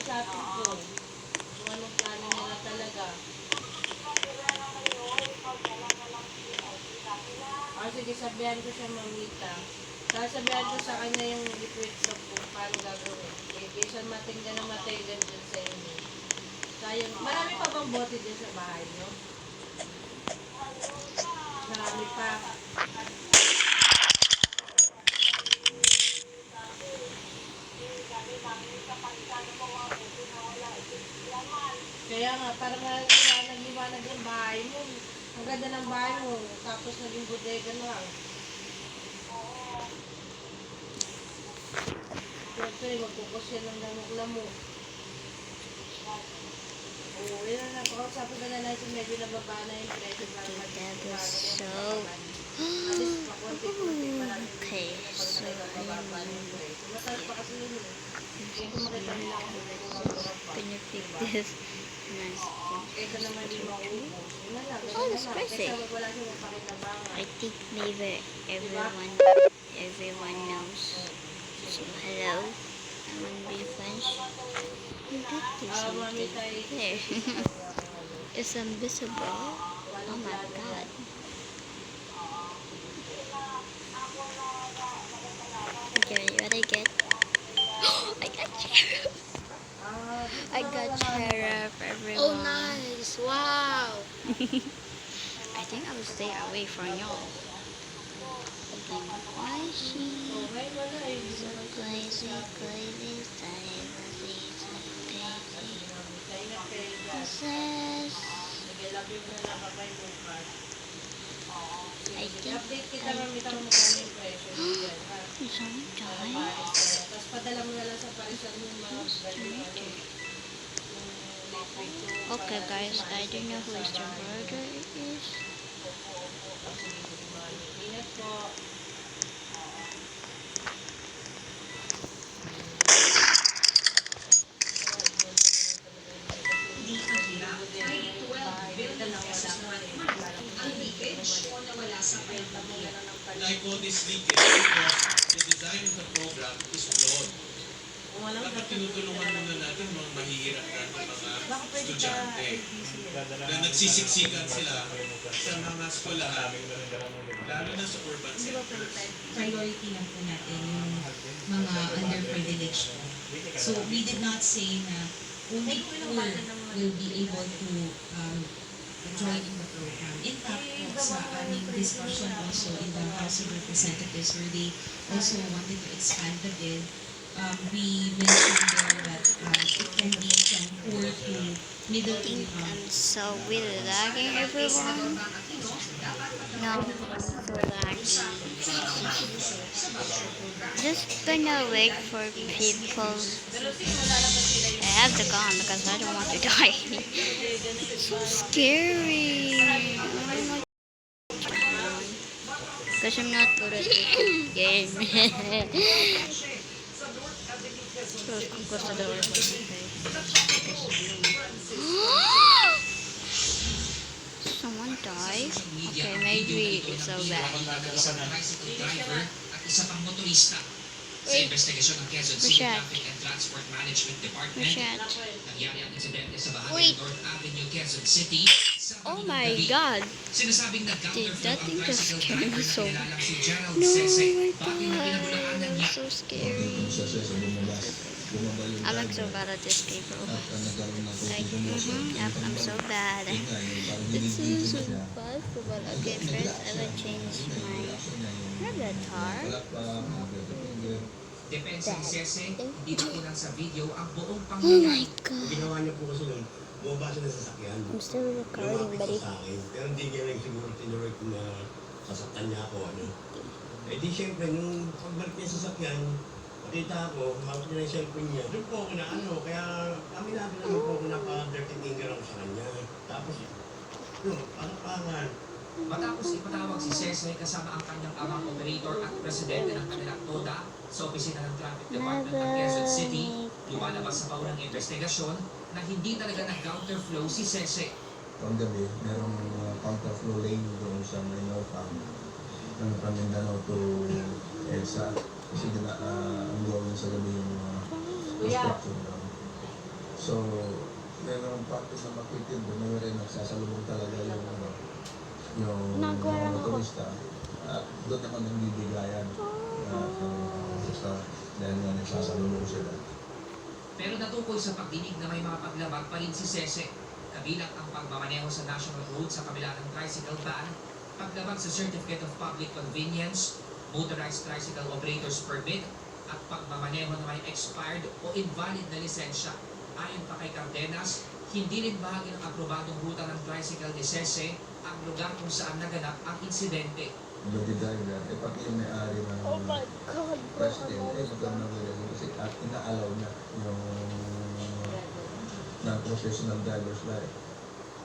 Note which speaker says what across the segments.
Speaker 1: kausapin ko. Kung anong plano nila talaga. Sige, sabihan ko siya, mamita. Sasabihan ko sa kanya yung liquid soap kung paano gagawin. Kaysa matinggan na matigan dyan sa inyo. Sayang. Marami pa bang bote dyan sa bahay nyo? Marami pa. Kaya nga, parang nag-iwanag yung bahay mo. Ang ganda ng bahay mo, tapos naging bodega lang. Siyempre, magkukos yan ng lamok-lamok. Oo, yun na napakausapin ka na natin, medyo nababa na yung presyo para
Speaker 2: Okay, so can you pick this? Nice. Oh, that's crazy. I think maybe everyone knows. So hello, I'm on Be French. Something there. It's invisible. Oh my god. Okay, what I get? I got cherub. I got cherub, everyone.
Speaker 3: Oh, nice. Wow.
Speaker 2: I think I will stay away from y'all. Why she so crazy, crazy, says I think
Speaker 1: update kita, mamita mo kung yung presyo dyan, ha? Tapos padala mo na lang sa parisan yung mga
Speaker 2: okay guys, I don't know who is the murderer is.
Speaker 1: Ingat po.
Speaker 4: Like all this leakage because the design of the program is flawed. Dapat tinutulungan muna natin mga mahihirap natin mga estudyante na nagsisiksikan sila sa mga eskwelahan, lalo na sa urban centers.
Speaker 5: Priority lang po natin yung mga underprivileged. So we did not say na only poor will be able to join in the program. In fact, sa aming discussion also in the House of Representatives where they also wanted to expand the bill, we mentioned there that it can be from poor to middle income.
Speaker 2: I'm so really lagging, everyone. No, so lagging. Just gonna wait for people. I have to go on because I don't want to die. It's so scary. Oh my God. Because I'm not good at this game. Someone died? Okay, maybe it's so bad.
Speaker 6: Isa pang motorista sa investigasyon ng Quezon City Traffic and Transport Management Department. Nangyari ang insidente sa bahagi ng North Avenue, Quezon City.
Speaker 2: Oh my God!
Speaker 6: Sinasabing
Speaker 2: Did that thing just scare me so
Speaker 6: kinilalang si Gerald
Speaker 2: No,
Speaker 6: Sese.
Speaker 2: my
Speaker 6: Bakit na pinagulaanan
Speaker 2: God!
Speaker 6: niya?
Speaker 2: So scary. I'm like so bad at this game, bro. Like, yep, I'm so bad. This is so possible. Okay, first I will change my avatar.
Speaker 6: Depensa ni Sese, hindi nakunan sa video ang buong
Speaker 2: Oh
Speaker 6: pangyayari.
Speaker 2: my God!
Speaker 7: Ginawa niya po kasi nun, bumaba siya ng sasakyan.
Speaker 2: I'm still recording,
Speaker 7: Lumapit
Speaker 2: buddy.
Speaker 7: siya sa akin, pero hindi niya rin siguro tinuloy ko na sasaktan niya ako, ano. Eh di syempre, nung pagbalik niya sa sasakyan, nakita ako, hawak niya yung cellphone niya. Doon po ako na ano, kaya kami natin naman po ako napa-dirty finger ako sa kanya. Tapos, yun, panapangan.
Speaker 6: Matapos ipatawag si Sese kasama ang kanyang amang operator at presidente ng kanilang TODA sa opisina ng Traffic Department ng Quezon City, lumalabas sa paunang investigasyon na hindi talaga nag-counterflow si Sese.
Speaker 8: Ang gabi, merong counterflow lane doon sa Minor Farm. From Mindanao to EDSA. Kasi ang gawin sa gabi yung construction doon. So, merong parte na makitid doon, may rin nagsasalubong talaga yung
Speaker 2: Nagawa lang
Speaker 8: mga
Speaker 2: ako.
Speaker 8: turista. At doon naman ang bibigayan. Dahil nga nagsasalubong sila.
Speaker 6: Pero natukoy sa pagdinig na may mga paglabag pa rin si Sese, kabilang ang pagmamaneho sa national road sa kabila ng tricycle ban, paglabag sa Certificate of Public Convenience, Motorized Tricycle Operators Permit, at pagmamaneho na may expired o invalid na lisensya. Ayon pa kay Cardenas, hindi rin bahagi ng aprobadong ruta ng tricycle ni Sese ang lugar kung saan naganap ang insidente.
Speaker 8: But dahil pati yung may-ari ng president, magkaroon ng relasyon kasi at ina-allow na yung non-professional driver's life.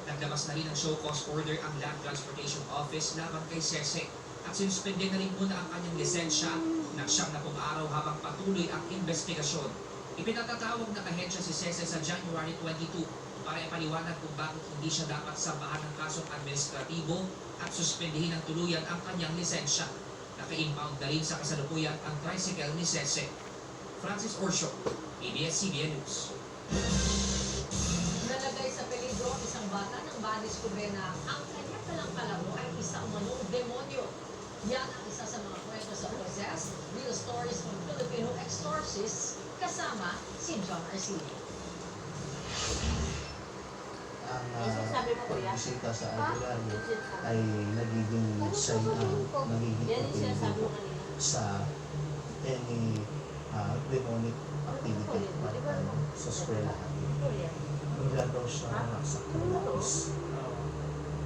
Speaker 6: Naglabas na rin ng show cause order ang Land Transportation Office laban kay Sese at sinuspende na rin muna ang kanyang lisensya ng 7 araw habang patuloy ang investigasyon. Ipinatatawag ng ahensya si Sese sa January 22 para ipaliwanag kung bakit hindi siya dapat sambahan ng kasong administratibo at suspendihin ng tuluyan ang kanyang lisensya. Naka-impound na rin sa kasalukuyan ang tricycle ni Sese. Francis Orsio, ABS-CBN News.
Speaker 9: Nalagay sa peligro ang isang bata nang madiskubre na ang kanyang kalangkalamo ay isa umanong demonyo. Yan ang isa sa mga kwento sa Possessed, Real Stories from Filipino Exorcists, kasama si John Arcilio.
Speaker 10: Ang pagbisita sa albularyo ay nagiging sign nagiging activity sa any demonic activity sa eskwelahan. Bigla daw siya sa kanais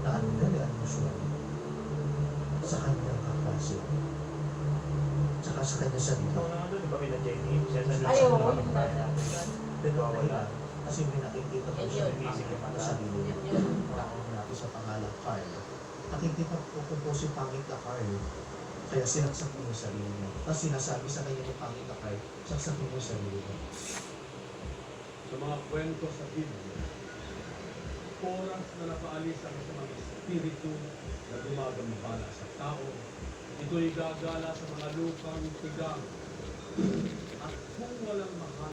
Speaker 10: na nagaan mo siya sa kanyang kaklase tsaka sa kanyang sarili. Pero wala. Kasi may nakikita ko siya sa sarili niya. Parang natin sa pangalang Carl. Nakikita ko po si pangit na Carl. Kaya sinaksak niya yung sarili niya. Tapos sinasabi sa kanya ng pangit na Carl, saksak niya yung sarili niya.
Speaker 11: Sa mga kwento sa Biblia, oras na napaalis ang sa mga espiritu na gumagambala sa tao, ito'y gagala sa mga lupang tigang. At kung walang mahal